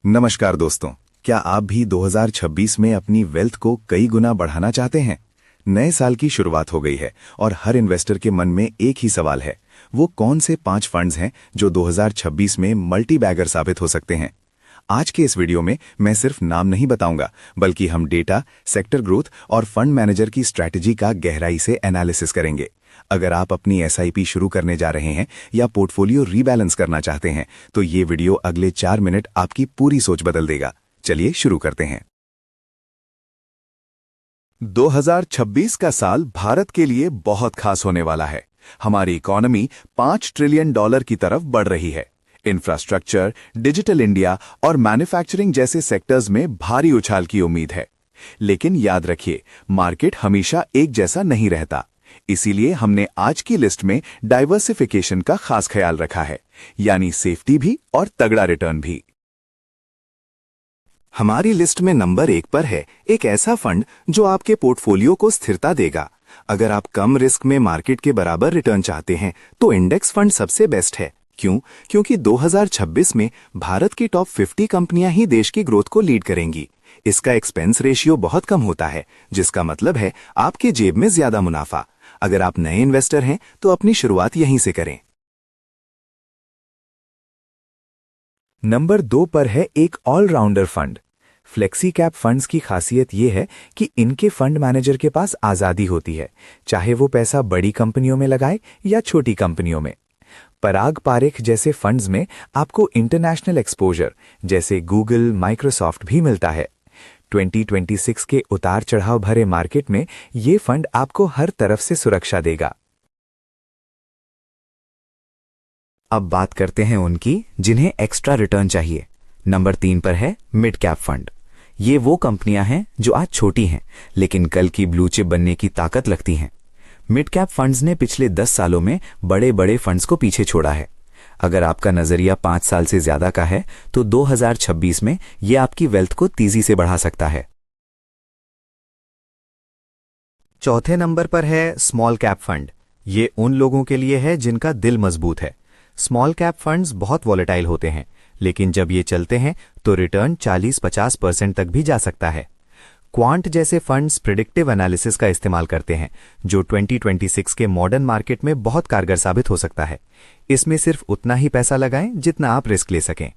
नमस्कार दोस्तों, क्या आप भी 2026 में अपनी वेल्थ को कई गुना बढ़ाना चाहते हैं? नए साल की शुरुआत हो गई है और हर इन्वेस्टर के मन में एक ही सवाल है, वो कौन से 5 फंड्स हैं जो 2026 में मल्टी बैगर साबित हो सकते हैं? आज के इस वीडियो में मैं सिर्फ नाम नहीं बताऊंगा, बल्कि हम डेटा, सेक्टर ग्रोथ और फंड मैनेजर की स्ट्रैटेजी का गहराई से एनालिसिस करेंगे। अगर आप अपनी एसआईपी शुरू करने जा रहे हैं या पोर्टफोलियो रीबैलेंस करना चाहते हैं, तो ये वीडियो अगले 4 मिनट आपकी पूरी सोच बदल देगा। चलिए शुरू करते हैं। 2026 का साल भारत के लिए बहुत खास होने वाला है। हमारी इकोनॉमी $5 ट्रिलियन की तरफ बढ़ रही है। इंफ्रास्ट्रक्चर, डिजिटल इंडिया और मैन्युफैक्चरिंग जैसे सेक्टर्स में भारी उछाल की उम्मीद है। लेकिन याद रखिए, मार्केट हमेशा एक जैसा नहीं रहता। इसीलिए हमने आज की लिस्ट में डाइवर्सिफिकेशन का खास ख्याल रखा है, यानी सेफ्टी भी और तगड़ा रिटर्न भी। हमारी लिस्ट में नंबर 1 पर है एक ऐसा फंड जो आपके पोर्टफोलियो को स्थिरता देगा। अगर आप कम रिस्क में मार्केट के बराबर रिटर्न चाहते हैं तो इंडेक्स फंड सबसे बेस्ट है। क्यों? क्योंकि 2026 में भारत की टॉप 50 कंपनियां ही देश की ग्रोथ को लीड करेंगी। इसका एक्सपेंस रेशियो बहुत कम होता है, जिसका मतलब है आपके जेब में ज्यादा मुनाफा। अगर आप नए इन्वेस्टर हैं तो अपनी शुरुआत यहीं से करें। नंबर 2 पर है एक allrounder fund. Flexi cap funds की खासियत यह है कि इनके फंड मैनेजर के पास आजादी होती है, चाहे वो पैसा बड़ी कंपनियों में लगाए या छोटी कंपनियों में। पराग पारेख जैसे फंड्स में आपको इंटरनेशनल एक्सपोजर जैसे गूगल, माइक्रोसॉफ्ट भी मिलता है। 2026 के उतार चढ़ाव भरे मार्केट में ये फंड आपको हर तरफ से सुरक्षा देगा। अब बात करते हैं उनकी जिन्हें एक्स्ट्रा रिटर्न चाहिए। नंबर 3 पर है मिड कैप फंड। ये वो कंपनियां हैं जो आज छोटी हैं, लेकिन कल की ब्लू चिप बनने की ताकत लगती हैं। मिड कैप फंड्स ने पिछले 10 सालों में बड़े बड़े फंड्स को पीछे छोड़ा है। अगर आपका नजरिया 5 साल से ज्यादा का है तो 2026 में यह आपकी वेल्थ को तेजी से बढ़ा सकता है। चौथे नंबर पर है स्मॉल कैप फंड। ये उन लोगों के लिए है जिनका दिल मजबूत है। स्मॉल कैप फंड्स बहुत वॉलेटाइल होते हैं, लेकिन जब ये चलते हैं तो रिटर्न 40-50% तक भी जा सकता है। क्वांट जैसे फंड्स प्रिडिक्टिव एनालिसिस का इस्तेमाल करते हैं, जो 2026 के मॉडर्न मार्केट में बहुत कारगर साबित हो सकता है। इसमें सिर्फ उतना ही पैसा लगाएं जितना आप रिस्क ले सकें।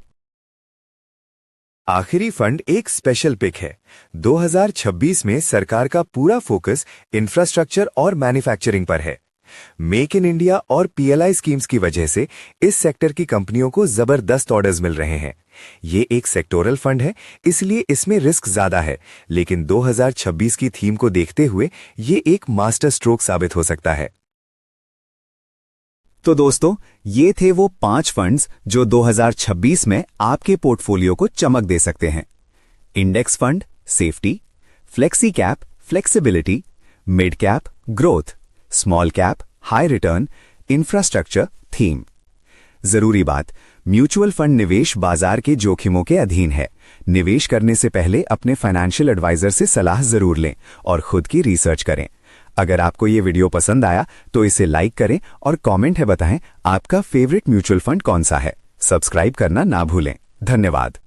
आखिरी फंड एक स्पेशल पिक है। 2026 में सरकार का पूरा फोकस इंफ्रास्ट्रक्चर और मैन्युफैक्चरिंग पर है। मेक इन इंडिया और पीएलआई स्कीम्स की वजह से इस सेक्टर की कंपनियों को जबरदस्त ऑर्डर्स मिल रहे हैं। ये एक सेक्टोरल फंड है, इसलिए इसमें रिस्क ज्यादा है, लेकिन 2026 की थीम को देखते हुए ये एक मास्टर स्ट्रोक साबित हो सकता है। तो दोस्तों, ये थे वो 5 फंड्स जो 2026 में आपके पोर्टफोलियो को चमक दे सकते हैं। Index fund safety, flexi cap flexibility, mid cap growth, small cap high return, infrastructure theme. जरूरी बात, म्यूचुअल फंड निवेश बाजार के जोखिमों के अधीन है। निवेश करने से पहले अपने फाइनेंशियल एडवाइजर से सलाह जरूर लें और खुद की रिसर्च करें। अगर आपको ये वीडियो पसंद आया तो इसे लाइक करें और कमेंट है बताएं आपका फेवरेट म्यूचुअल फंड कौन सा है। सब्सक्राइब करना ना भूलें। धन्यवाद।